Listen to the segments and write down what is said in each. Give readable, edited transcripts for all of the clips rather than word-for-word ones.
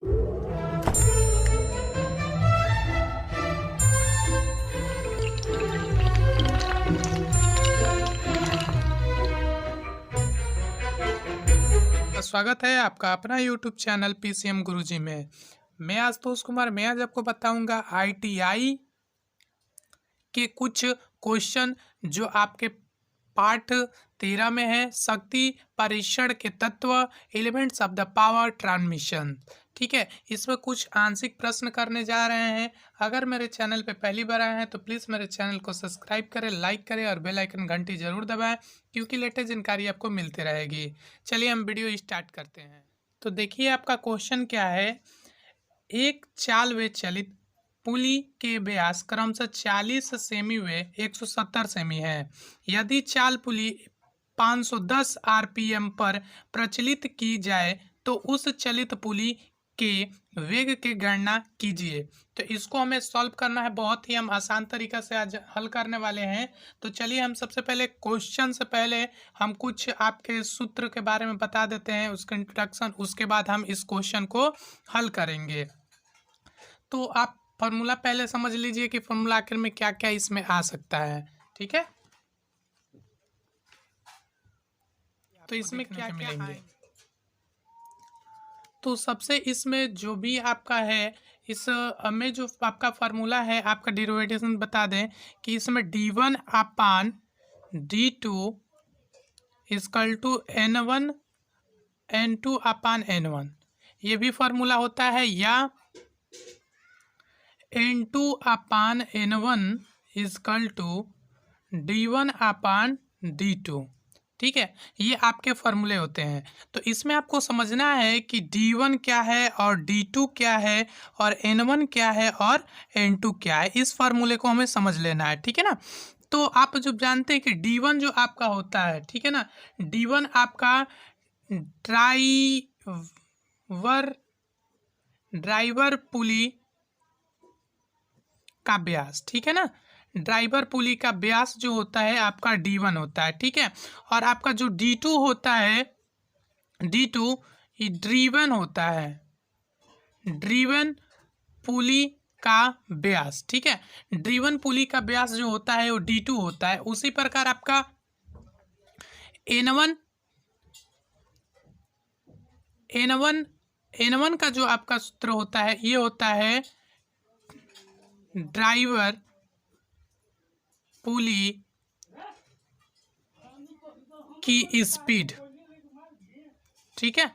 स्वागत है आपका अपना YouTube चैनल PCM गुरुजी में। मैं आशुतोष कुमार। मैं आज आपको बताऊंगा ITI के कुछ क्वेश्चन जो आपके पाठ 13 में है, शक्ति परीक्षण के तत्व, elements of the power transmission. ठीक है, इसमें कुछ आंशिक प्रश्न करने जा रहे हैं। अगर मेरे चैनल पे पहली बार आए हैं तो प्लीज़ मेरे चैनल को सब्सक्राइब करें, लाइक करें और बेल आइकन घंटी जरूर दबाएं, क्योंकि लेटेस्ट जानकारी आपको मिलती रहेगी। चलिए हम वीडियो स्टार्ट करते हैं। तो देखिए आपका क्वेश्चन क्या है। एक चाल वे चलित पुली के व्यास क्रमशः 40 सेमी व 170 सेमी है। यदि चाल पुली 510 आरपीएम पर प्रचलित की जाए तो उस चलित पुली के वेग की गणना कीजिए। तो इसको हमें सॉल्व करना है, बहुत ही हम आसान तरीका से आज हल करने वाले हैं। तो चलिए हम सबसे पहले क्वेश्चन से पहले हम कुछ आपके सूत्र के बारे में बता देते हैं, उसका इंट्रोडक्शन, उसके बाद हम इस क्वेश्चन को हल करेंगे। तो आप फॉर्मूला पहले समझ लीजिए कि फॉर्मूला आखिर में क्या क्या इसमें आ सकता है। ठीक है, तो इसमें क्या क्या मिलेंगे। तो सबसे इसमें जो भी आपका है, इस में जो आपका फार्मूला है, आपका डेरिवेटिव बता दें कि इसमें d1 upon d2 equal to n1 n2 upon n1, ये भी फार्मूला होता है, या n2 upon n1 equal to d1 upon d2। ठीक है, ये आपके फॉर्मूले होते हैं। तो इसमें आपको समझना है कि d1 क्या है और d2 क्या है और n1 क्या है और n2 क्या है। इस फार्मूले को हमें समझ लेना है। ठीक है ना। तो आप जो जानते हैं कि d1 जो आपका होता है, ठीक है ना, d1 आपका ड्राइवर पुली का व्यास, ठीक है ना, ड्राइवर पुली का व्यास जो होता है आपका d1 होता है। ठीक है, और आपका जो d2 होता है, d2 ये ड्रीवन होता है, ड्रीवन पुली का व्यास। ठीक है, ड्रीवन पुली का व्यास जो होता है वो d2 होता है। उसी प्रकार आपका n1 का जो आपका सूत्र होता है, ये होता है ड्राइवर पुली की स्पीड। ठीक है,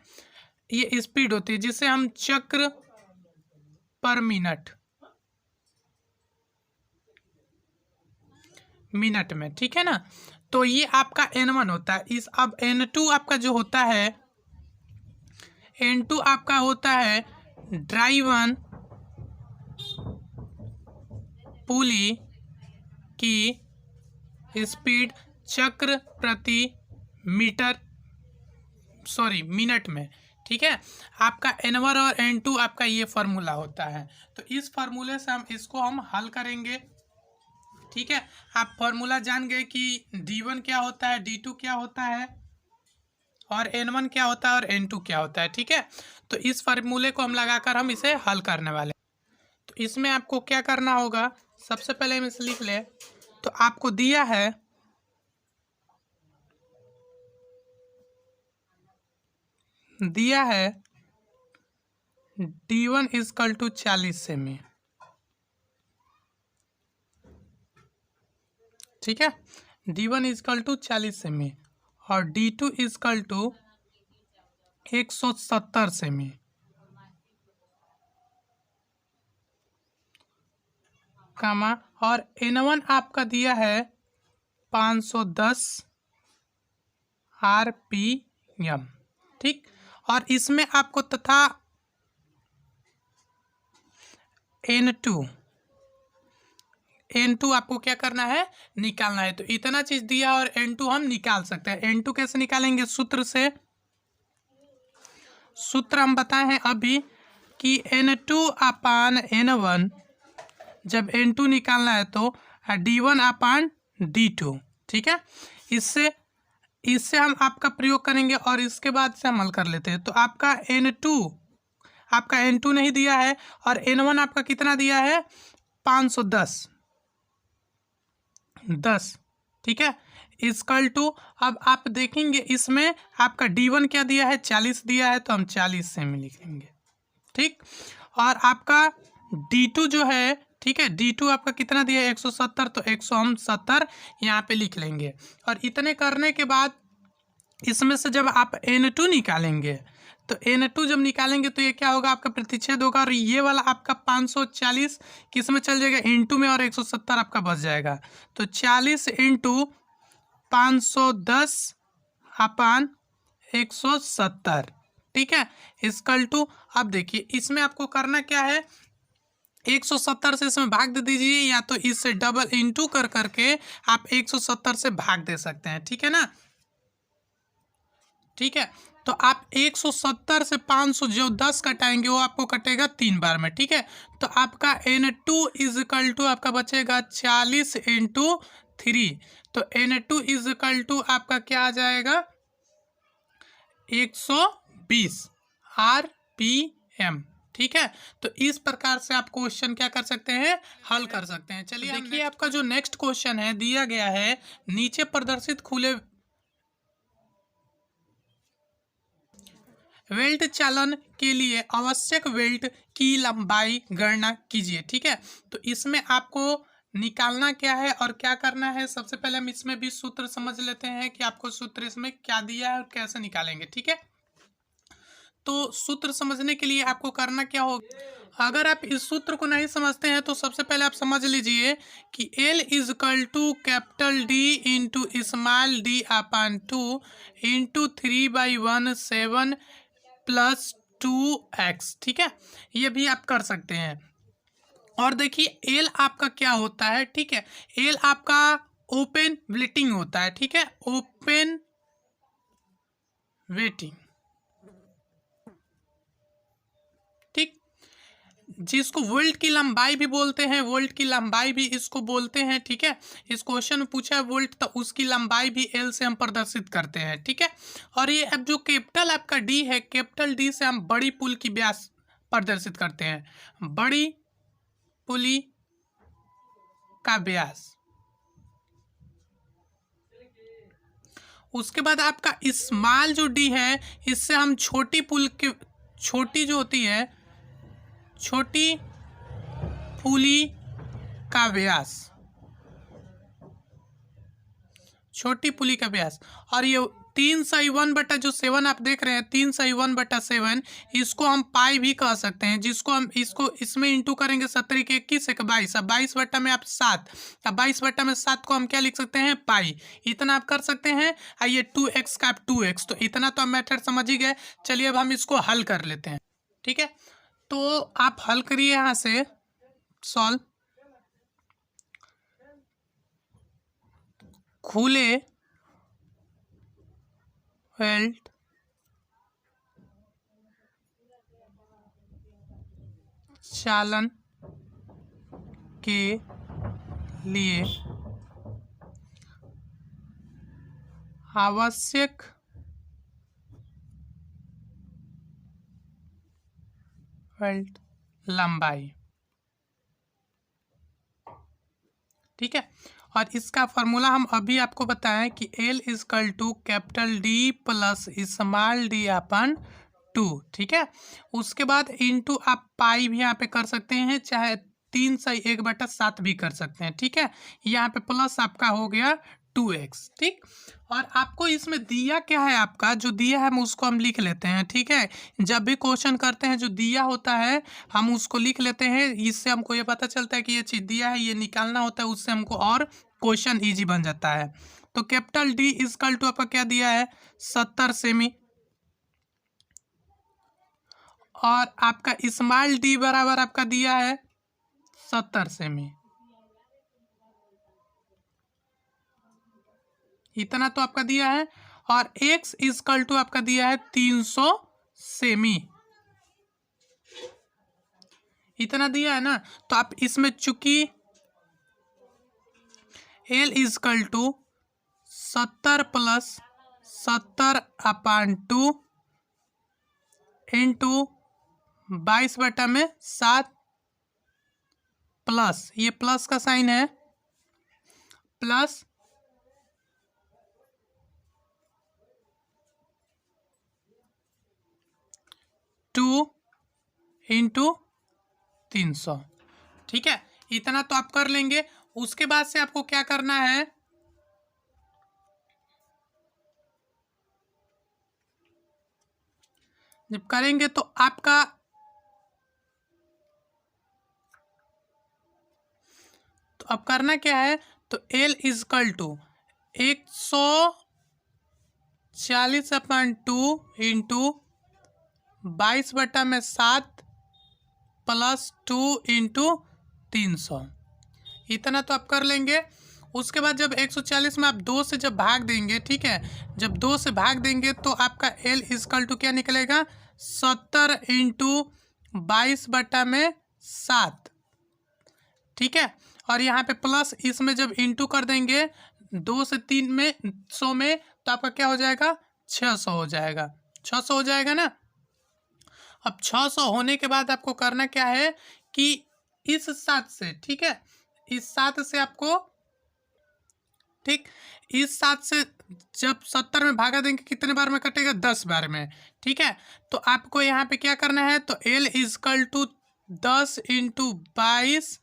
ये स्पीड होती है जिसे हम चक्र पर मिनट में, ठीक है ना। तो ये आपका n1 होता है। इस अब n2 आपका जो होता है, n2 आपका होता है ड्राइवन पुली की स्पीड चक्र प्रति मिनट में। ठीक है, आपका n1 और n2 आपका ये फार्मूला होता है। तो इस फार्मूले से हम हल करेंगे। ठीक है, आप फार्मूला जान गए कि d1 क्या होता है, d2 क्या होता है और n1 क्या होता है और n2 क्या होता है। ठीक है, तो इस फार्मूले को हम लगाकर हम इसे हल करने वाले हैं। तो इसमें आपको क्या करना होगा, सबसे पहले हम इसे लिख ले। तो आपको दिया है d1 इक्वल टू 40 सेमी। ठीक है, d1 इक्वल टू 40 सेमी और d2 इक्वल टू 170 सेमी। कामा, और n1 आपका दिया है 510 आरपीएम। ठीक, और इसमें आपको तथा n2 आपको क्या करना है, निकालना है। तो इतना चीज दिया और n2 हम निकाल सकते हैं। n2 कैसे निकालेंगे, सूत्र से। सूत्र हम बताए हैं अभी कि n2 अपान n1, जब n2 निकालना है तो d1 अपान d2। ठीक है, इससे हम आपका प्रयोग करेंगे और इसके बाद से हम हल कर लेते हैं। तो आपका n2 आपका N2 नहीं दिया है और N1 आपका कितना दिया है 510 10, ठीक है, इक्वल टू। अब आप देखेंगे इसमें आपका D1 क्या दिया है 40 दिया है, तो हम 40 सेमी लिखेंगे, ठीक। और आपका D2 जो है, ठीक है, D2 आपका कितना दिया है 170, तो 170 यहाँ पे लिख लेंगे। और इतने करने के बाद इसमें से जब आप N2 निकालेंगे, तो N2 जब निकालेंगे तो ये क्या होगा, आपका प्रतिच्छेद होगा और ये वाला आपका 540 किस में चल जाएगा N2 में, और 170 आपका बच जाएगा। तो 40 इंटू 510 अपान 170, ठीक है, इक्वल टू। अब देखिए इसमें आपको करना क्या है, 170 से इसमें भाग दे दीजिए, या तो इससे डबल इंटू कर करके आप 170 से भाग दे सकते हैं, ठीक है ना, ठीक है। तो आप 170 से 500 जो 10 कटाएंगे वो आपको कटेगा 3 बार में, ठीक है। तो आपका N2 इज इक्वल टू आपका बचेगा 40 इंटू 3, तो N2 इज इक्वल टू आपका क्या आ जाएगा 120 RPM, ठीक है। तो इस प्रकार से आप क्वेश्चन क्या कर सकते हैं, हल कर सकते हैं। चलिए देखिए आपका जो नेक्स्ट क्वेश्चन है दिया गया है, नीचे प्रदर्शित खुले वेल्ट चालन के लिए आवश्यक वेल्ट की लंबाई गणना कीजिए, ठीक है। तो इसमें आपको निकालना क्या है और क्या करना है, सबसे पहले हम इसमें भी सूत्र समझ लेते हैं कि आपको सूत्र इसमें क्या दिया है और कैसे निकालेंगे, ठीक है। तो सूत्र समझने के लिए आपको करना क्या होगा, अगर आप इस सूत्र को नहीं समझते हैं तो सबसे पहले आप समझ लीजिए कि L is equal to capital D into small d upon 2 into 3/17 plus 2x, ठीक है, ये भी आप कर सकते हैं। और देखिए L आपका क्या होता है, ठीक है, L आपका ओपन वेटिंग होता है, ठीक है, ओपन वेटिंग, ठीक, जिसको वोल्ट की लंबाई भी बोलते हैं, वोल्ट की लंबाई भी इसको बोलते हैं, ठीक है। इस क्वेश्चन में पूछा है वोल्ट, तो उसकी लंबाई भी L से हम प्रदर्शित करते हैं, ठीक है। और ये अब जो कैपिटल आपका D है, कैपिटल D से हम बड़ी पुल की व्यास प्रदर्शित करते हैं, बड़ी पुली का व्यास। उसके बाद आपका स्मॉल जो D है, इससे हम छोटी पुल के, छोटी जो होती है, छोटी पुली का व्यास, छोटी पुली का व्यास। और ये 3/1/7 आप देख रहे हैं, 3/1/7, इसको हम पाई भी कह सकते हैं, जिसको हम इसको इसमें इंटू करेंगे 70 के 21 एक 22, अब 22 बट्टा में आप 7, अब 22 बट्टा में 7 को हम क्या लिख सकते हैं, पाई, इतना आप कर सकते हैं। आइए 2x का आप 2x, तो इतना तो आप मेथड समझ ही गए। चलिए अब हम इसको हल कर लेते हैं, ठीक है। तो आप हल करिए यहाँ से सॉल्व, खुले वेल्ट चालन के लिए आवश्यक वेल्ट लंबाई, ठीक है। और इसका फॉर्मूला हम अभी आपको बताएं कि L is equal to capital D plus small d upon 2, ठीक है। उसके बाद इंटू आप पाई भी यहाँ पे कर सकते हैं, चाहे 3/1/7 भी कर सकते हैं, ठीक है। यहाँ पे प्लस आपका हो गया 2x, ठीक। और आपको इसमें दिया क्या है, आपका जो दिया है हम उसको हम लिख लेते हैं, ठीक है। जब भी क्वेश्चन करते हैं जो दिया होता है हम उसको लिख लेते हैं, इससे हमको ये पता चलता है कि ये चीज़ दिया है, ये निकालना होता है, उससे हमको और क्वेश्चन इजी बन जाता है। तो कैपिटल D इक्वल टू आपका क्या दिया है 70 सेमी, और आपका स्मॉल d बराबर आपका दिया है 70 सेमी, इतना तो आपका दिया है। और x इक्वल टू आपका दिया है 300 सेमी, इतना दिया है ना। तो आप इसमें चूंकि L equal to 70 plus 70 upon 2 into 22/7 plus, ये प्लस का साइन है, प्लस 2 × 300। ठीक है, इतना तो आप कर लेंगे। उसके बाद से आपको क्या करना है, जब करेंगे तो आपका तो अब करना क्या है, तो L = 140/2 × 22/7 प्लस 2 × 300, इतना तो आप कर लेंगे। उसके बाद जब 140 में आप 2 से जब भाग देंगे, ठीक है, जब 2 से भाग देंगे तो आपका L = क्या निकलेगा, 70 × 22/7। ठीक है, और यहाँ पे प्लस इसमें जब इंटू कर देंगे 2 से 3 में 100 में, तो आपका क्या हो जाएगा, 600 हो जाएगा, 600 हो जाएगा ना। अब 600 होने के बाद आपको करना क्या है कि इस 7 से, ठीक है, इस 7 से आपको, ठीक, इस 7 से जब 70 में भागा देंगे कितने बार में कटेगा, 10 बार में। ठीक है, तो आपको यहाँ पे क्या करना है, तो L = 10 × 22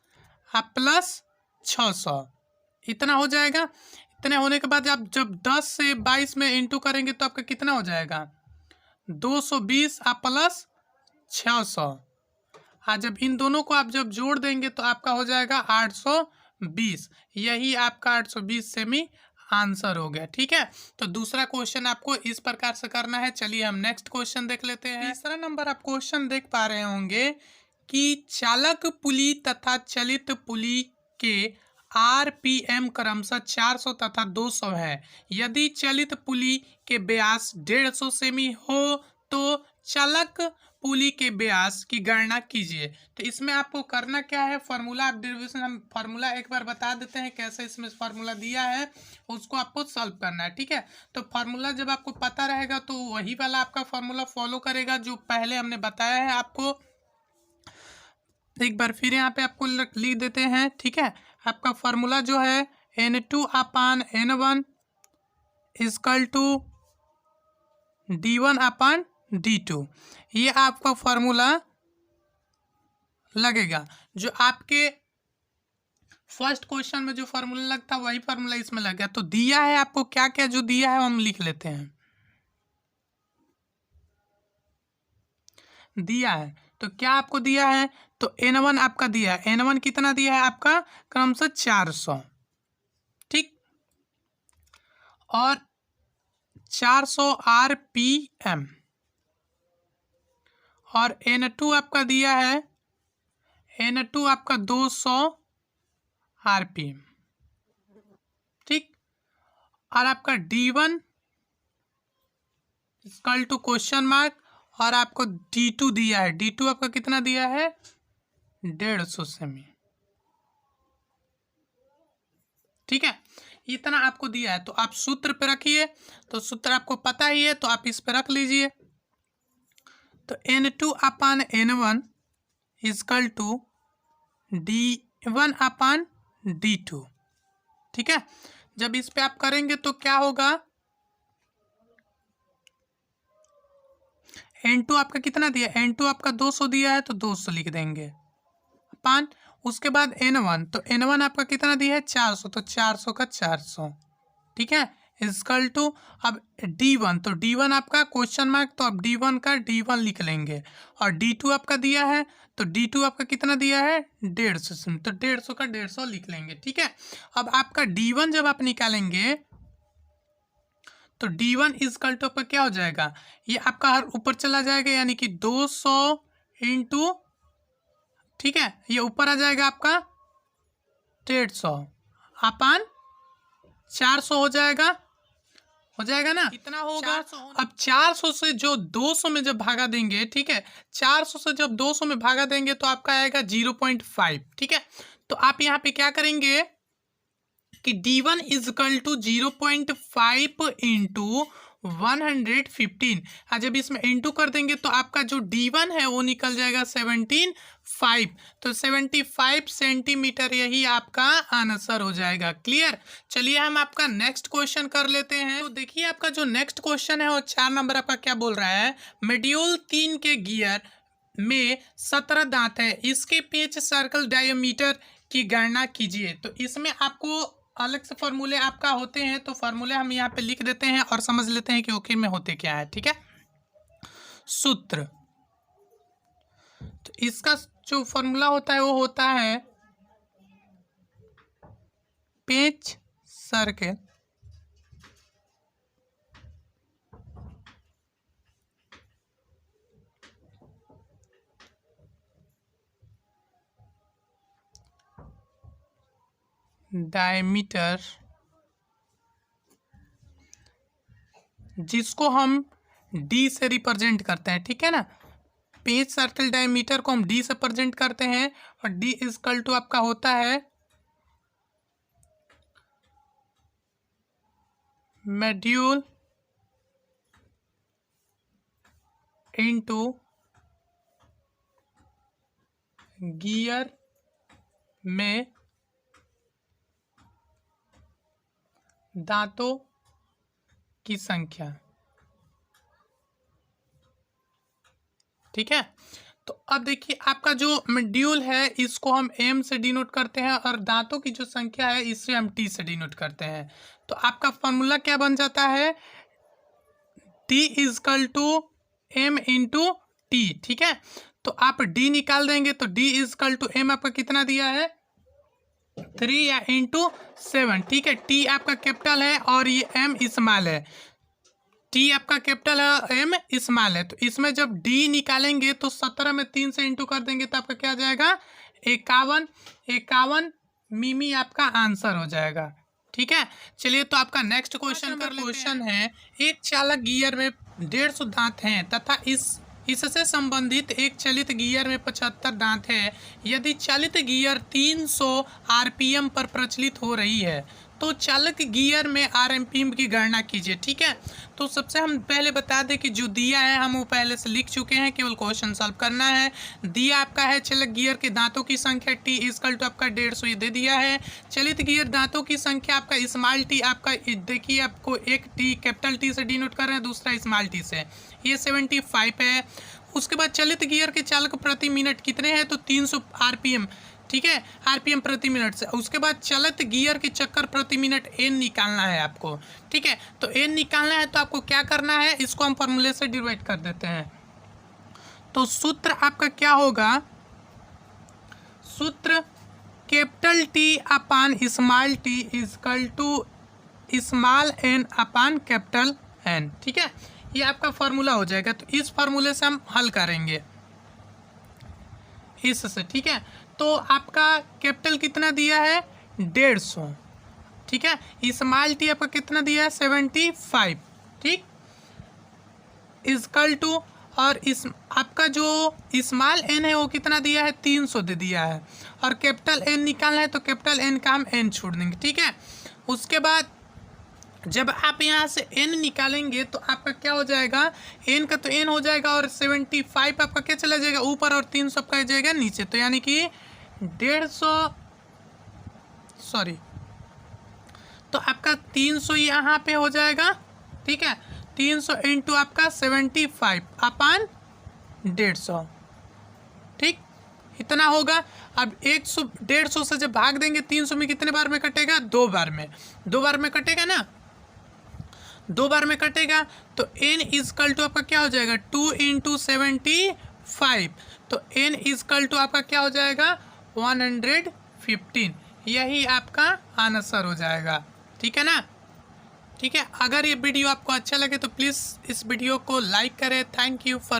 प्लस 600, इतना हो जाएगा। इतने होने के बाद आप जब 10 से 22 में इंटू करेंगे तो आपका कितना हो जाएगा, 220 प्लस 600। जब इन दोनों को आप जब जोड़ देंगे तो आपका हो जाएगा 820। यही आपका 820 सेमी आंसर हो गया। ठीक है, तो दूसरा क्वेश्चन आपको इस प्रकार से करना है। चलिए हम नेक्स्ट क्वेश्चन देख लेते हैं। तीसरा नंबर आप क्वेश्चन देख पा रहे होंगे कि चालक पुली तथा चलित पुली के RPM क्रमशः 400 तथा 200 है। यदि चलित पुली के व्यास 150 सेमी हो तो चालक पुली के व्यास की गणना कीजिए। तो इसमें आपको करना क्या है, फार्मूला ऑफ डेरिवेशन, हम फार्मूला एक बार बता देते हैं कैसे इसमें फार्मूला दिया है, उसको आपको सॉल्व करना है। ठीक है, तो फार्मूला जब आपको पता रहेगा तो वही वाला आपका फार्मूला फॉलो करेगा जो पहले हमने बताया है आपको। एक बार फिर यहाँ पे आपको लिख देते हैं। ठीक है, आपका फार्मूला जो है N2/N1 = D1/D2, ये आपका फार्मूला लगेगा। जो आपके फर्स्ट क्वेश्चन में जो फार्मूला लगता है वही फार्मूला इसमें लग गया। तो दिया है आपको क्या क्या जो दिया है हम लिख लेते हैं। दिया है तो क्या आपको दिया है, तो N1 आपका दिया है, N1 कितना दिया है आपका, क्रमशः 400। ठीक, और 400 RPM, और N2 आपका दिया है, N2 आपका 200 RPM। ठीक, और आपका D1 = क्वेश्चन मार्क, और आपको D2 दिया है, D2 आपका कितना दिया है, 150 सेमी। ठीक है, इतना आपको दिया है तो आप सूत्र पे रखिए। तो सूत्र आपको पता ही है तो आप इस पे रख लीजिए। तो N2/N1 = D1/D2। ठीक है, जब इस पे आप करेंगे तो क्या होगा, N2 आपका कितना दिया, N2 आपका 200 दिया है तो 200 लिख देंगे अपान, उसके बाद N1, तो N1 आपका कितना दिया है, 400, तो 400 का 400। ठीक है, इक्वल टू अब D1, तो D1 आपका क्वेश्चन मार्क, तो अब D1 का D1 लिख लेंगे, और D2 आपका दिया है तो D2 आपका कितना दिया है, 150, तो 150 का 150 लिख लेंगे। ठीक है, अब आपका D1 जब आप निकालेंगे तो D1 इक्वल टू आपका क्या हो जाएगा, ये आपका हर ऊपर चला जाएगा, यानी कि 200 इंटू, ठीक है, ये ऊपर आ जाएगा आपका 150 अपान 400 हो जाएगा ना, कितना होगा, अब 400 से जो 200 में जब भागा देंगे, ठीक है, 400 से जब 200 में भागा देंगे तो आपका आएगा 0.5। ठीक है, तो आप यहाँ पे क्या करेंगे कि D1 = 0.5 इंटू 115। जब इसमें इंटू कर देंगे तो आपका जो D1 है वो निकल जाएगा 75। तो 75 सेंटीमीटर यही आपका आंसर हो जाएगा। क्लियर। चलिए हम आपका नेक्स्ट क्वेश्चन कर लेते हैं। तो देखिए आपका जो नेक्स्ट क्वेश्चन है वो 4 नंबर आपका क्या बोल रहा है, मॉड्यूल 3 के गियर में 17 दांत है, इसके पेच सर्कल डायमीटर की गणना कीजिए। तो इसमें आपको अलग से फॉर्मूले आपका होते हैं, तो फॉर्मूले हम यहाँ पे लिख देते हैं और समझ लेते हैं कि आखिर में होते क्या है। ठीक है, सूत्र। तो इसका जो फॉर्मूला होता है वो होता है पेच सर्कल डायमीटर, जिसको हम डी से रिप्रेजेंट करते हैं। ठीक है ना, पेज सर्कल डायमीटर को हम डी से प्रेजेंट करते हैं और डी इक्वल टू आपका होता है मॉड्यूल इनटू गियर में दांतों की संख्या। ठीक है, तो अब देखिए आपका जो मॉड्यूल है इसको हम एम से डिनोट करते हैं और दांतों की जो संख्या है इसे हम टी से डिनोट करते हैं। तो आपका फॉर्मूला क्या बन जाता है, T equal to M into T. ठीक है, तो आप डी निकाल देंगे तो डी इजकल टू एम आपका कितना दिया है 3 या इंटू 7। ठीक है, टी आपका कैपिटल है और ये एम स्मॉल है। टी आपका कैपिटल है, एम स्मॉल है। तो इसमें जब डी निकालेंगे तो 17 में 3 से इंटू कर देंगे तो आपका क्या आ जाएगा 51। 51 मिमी आपका आंसर हो जाएगा। ठीक है, चलिए तो आपका नेक्स्ट क्वेश्चन का क्वेश्चन है, एक चालक गियर में 150 दांत हैं तथा इससे संबंधित एक चलित गियर में 75 दांत है। यदि चालित गियर 300 आरपीएम पर प्रचलित हो रही है तो चालक गियर में आरपीएम की गणना कीजिए। ठीक है, तो सबसे हम पहले बता दें कि जो दिया है हम वो पहले से लिख चुके हैं, केवल क्वेश्चन सॉल्व करना है। दिया आपका है चालक गियर के दांतों की संख्या टी इक्वल टू आपका 150 ये दे दिया है। चलित गियर दांतों की संख्या आपका स्मॉल टी आपका देखिए आपको एक टी कैपिटल टी से डिनोट कर रहे हैं, दूसरा स्मॉल टी से, ये 75 है। उसके बाद चलित गियर के चालक प्रति मिनट कितने हैं तो 300 आरपीएम। ठीक है, आरपीएम प्रति मिनट से। उसके बाद चलित गियर के चक्कर प्रति मिनट एन निकालना है आपको। ठीक है, तो एन निकालना है तो आपको क्या करना है, इसको हम फॉर्मूले से डिवाइड कर देते हैं। तो सूत्र आपका क्या होगा, सूत्र capital T upon small T equal to small N upon capital N. ठीक है, ये आपका फॉर्मूला हो जाएगा। तो इस फॉर्मूले से हम हल करेंगे इससे। ठीक है, तो आपका कैपिटल कितना दिया है 150। ठीक है, स्मॉल टी आपका कितना दिया है 75। ठीक, इजकल टू और इस आपका जो स्मॉल एन है वो कितना दिया है 300 दे दिया है और कैपिटल एन निकालना है तो कैपिटल एन का हम एन छोड़ देंगे। ठीक है, उसके बाद जब आप यहाँ से n निकालेंगे तो आपका क्या हो जाएगा, n का तो n हो जाएगा और 75 आपका क्या चला जाएगा ऊपर और 300 आपका जाएगा नीचे। तो यानी कि 150 तो आपका 300 यहाँ पे हो जाएगा। ठीक है, 300 इंटू आपका 75 अपान 150। ठीक, इतना होगा। अब 150 से जब भाग देंगे 300 में कितने बार में कटेगा, 2 बार में। 2 बार में कटेगा ना, 2 बार में कटेगा तो n इजकल टू आपका क्या हो जाएगा 2 इंटू 75। तो n इजकल टू आपका क्या हो जाएगा 115। यही आपका आंसर हो जाएगा। ठीक है ना। ठीक है, अगर ये वीडियो आपको अच्छा लगे तो प्लीज़ इस वीडियो को लाइक करें। Thank you for